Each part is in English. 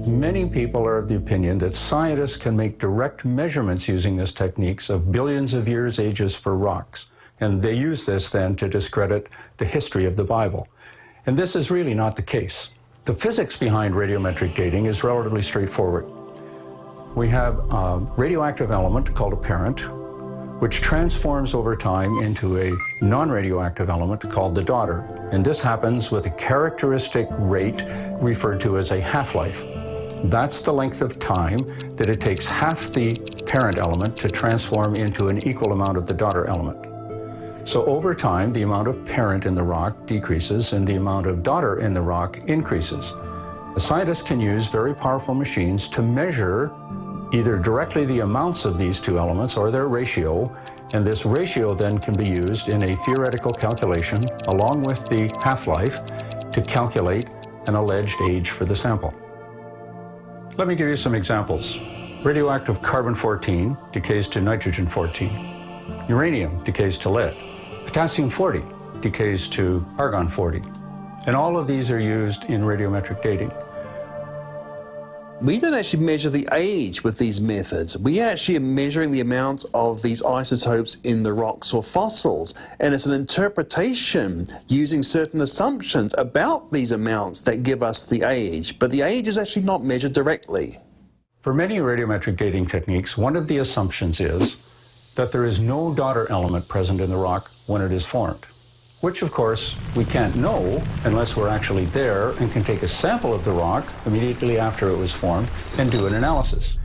Many people are of the opinion that scientists can make direct measurements using these techniques of billions of years ages for rocks. And they use this then to discredit the history of the Bible. And this is really not the case. The physics behind radiometric dating is relatively straightforward. We have a radioactive element called a parent, which transforms over time into a non-radioactive element called the daughter. And this happens with a characteristic rate referred to as a half-life. That's the length of time that it takes half the parent element to transform into an equal amount of the daughter element. So over time, the amount of parent in the rock decreases and the amount of daughter in the rock increases. The scientists can use very powerful machines to measure either directly the amounts of these two elements or their ratio, and this ratio then can be used in a theoretical calculation along with the half-life to calculate an alleged age for the sample. Let me give you some examples. Radioactive carbon-14 decays to nitrogen-14. Uranium decays to lead. Potassium-40 decays to argon-40. And all of these are used in radiometric dating. We don't actually measure the age with these methods. We actually are measuring the amount of these isotopes in the rocks or fossils. And it's an interpretation using certain assumptions about these amounts that give us the age. But the age is actually not measured directly. For many radiometric dating techniques, one of the assumptions is that there is no daughter element present in the rock when it is formed, which of course we can't know unless we're actually there and can take a sample of the rock immediately after it was formed and do an analysis.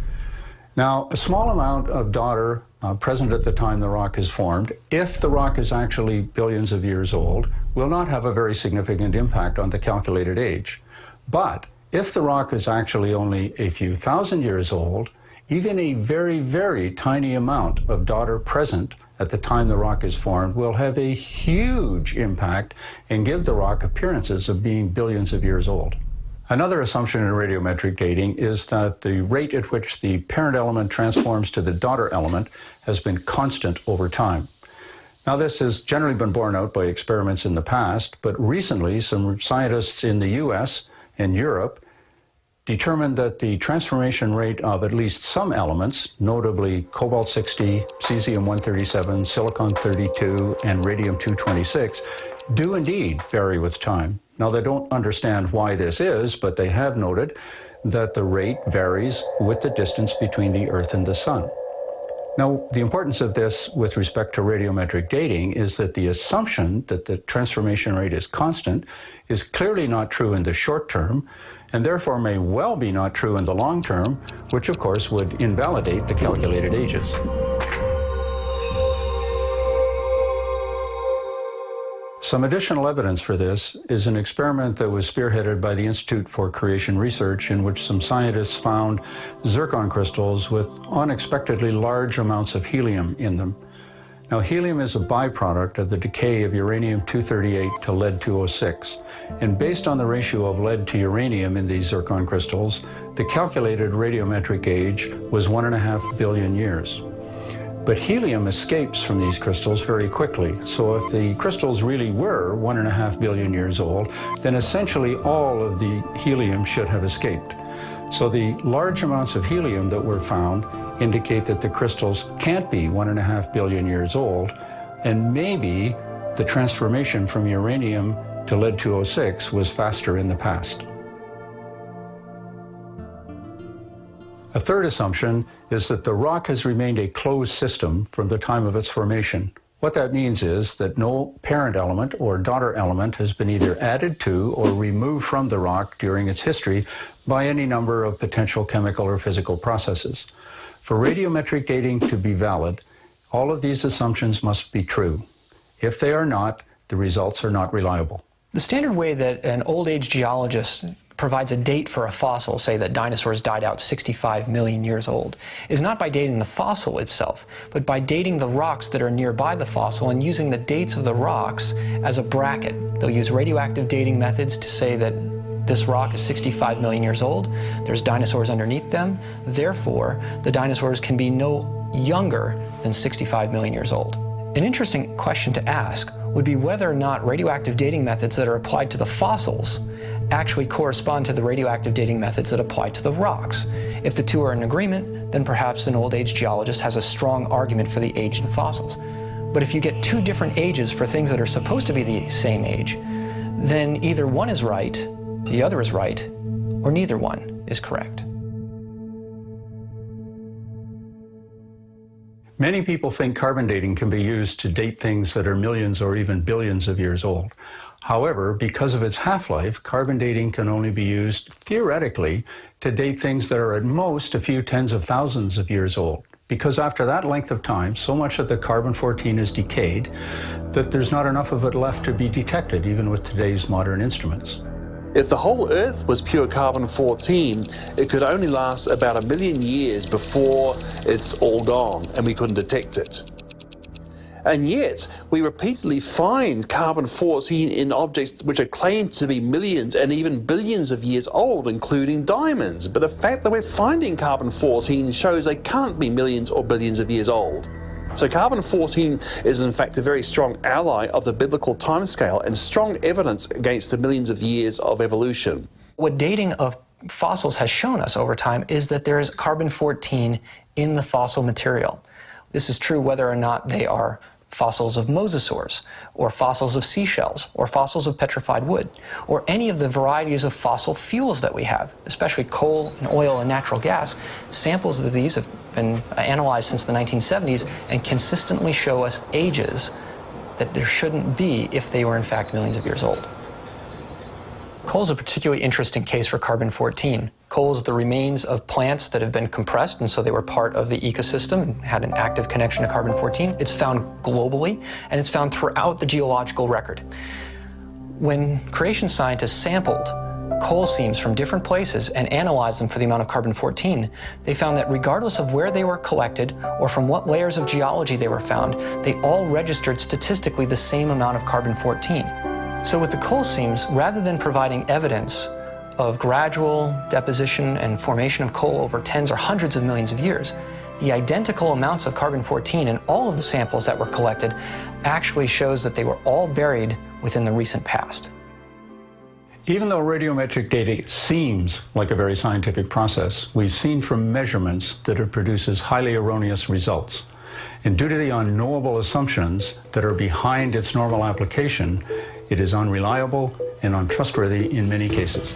Now, a small amount of daughter present at the time the rock is formed, if the rock is actually billions of years old, will not have a very significant impact on the calculated age. But if the rock is actually only a few thousand years old, even a very, very tiny amount of daughter present at the time the rock is formed will have a huge impact and give the rock appearances of being billions of years old. Another assumption in radiometric dating is that the rate at which the parent element transforms to the daughter element has been constant over time. Now, this has generally been borne out by experiments in the past, but recently some scientists in the US and Europe determined that the transformation rate of at least some elements, notably cobalt-60, cesium-137, silicon-32, and radium-226, do indeed vary with time. Now, they don't understand why this is, but they have noted that the rate varies with the distance between the Earth and the Sun. Now, the importance of this with respect to radiometric dating is that the assumption that the transformation rate is constant is clearly not true in the short term, and therefore may well be not true in the long term, which of course would invalidate the calculated ages. Some additional evidence for this is an experiment that was spearheaded by the Institute for Creation Research, in which some scientists found zircon crystals with unexpectedly large amounts of helium in them. Now, helium is a byproduct of the decay of uranium-238 to lead-206, and based on the ratio of lead to uranium in these zircon crystals, the calculated radiometric age was 1.5 billion years. But helium escapes from these crystals very quickly, so if the crystals really were 1.5 billion years old, then essentially all of the helium should have escaped. So the large amounts of helium that were found indicate that the crystals can't be 1.5 billion years old, and maybe the transformation from uranium to lead-206 was faster in the past. A third assumption is that the rock has remained a closed system from the time of its formation. What that means is that no parent element or daughter element has been either added to or removed from the rock during its history by any number of potential chemical or physical processes. For radiometric dating to be valid, all of these assumptions must be true. If they are not, the results are not reliable. The standard way that an old-age geologist provides a date for a fossil, say that dinosaurs died out 65 million years old, is not by dating the fossil itself, but by dating the rocks that are nearby the fossil and using the dates of the rocks as a bracket. They'll use radioactive dating methods to say that this rock is 65 million years old, there's dinosaurs underneath them, therefore the dinosaurs can be no younger than 65 million years old. An interesting question to ask would be whether or not radioactive dating methods that are applied to the fossils actually correspond to the radioactive dating methods that apply to the rocks. If the two are in agreement, then perhaps an old age geologist has a strong argument for the age in fossils. But if you get two different ages for things that are supposed to be the same age, then either one is right, the other is right, or neither one is correct. Many people think carbon dating can be used to date things that are millions or even billions of years old. However, because of its half-life, carbon dating can only be used theoretically to date things that are at most a few tens of thousands of years old. Because after that length of time, so much of the carbon-14 is decayed that there's not enough of it left to be detected, even with today's modern instruments. If the whole Earth was pure carbon-14, it could only last about 1 million years before it's all gone and we couldn't detect it. And yet, we repeatedly find carbon-14 in objects which are claimed to be millions and even billions of years old, including diamonds. But the fact that we're finding carbon-14 shows they can't be millions or billions of years old. So carbon-14 is in fact a very strong ally of the biblical timescale and strong evidence against the millions of years of evolution. What dating of fossils has shown us over time is that there is carbon-14 in the fossil material. This is true whether or not they are fossils of mosasaurs, or fossils of seashells, or fossils of petrified wood, or any of the varieties of fossil fuels that we have, especially coal and oil and natural gas. Samples of these have been analyzed since the 1970s and consistently show us ages that there shouldn't be if they were in fact millions of years old. Coal is a particularly interesting case for carbon-14. Coal is the remains of plants that have been compressed, and so they were part of the ecosystem and had an active connection to carbon-14. It's found globally, and it's found throughout the geological record. When creation scientists sampled coal seams from different places and analyzed them for the amount of carbon-14, they found that regardless of where they were collected or from what layers of geology they were found, they all registered statistically the same amount of carbon-14. So with the coal seams, rather than providing evidence of gradual deposition and formation of coal over tens or hundreds of millions of years, the identical amounts of carbon-14 in all of the samples that were collected actually shows that they were all buried within the recent past. Even though radiometric dating seems like a very scientific process, we've seen from measurements that it produces highly erroneous results. And due to the unknowable assumptions that are behind its normal application, it is unreliable and untrustworthy in many cases.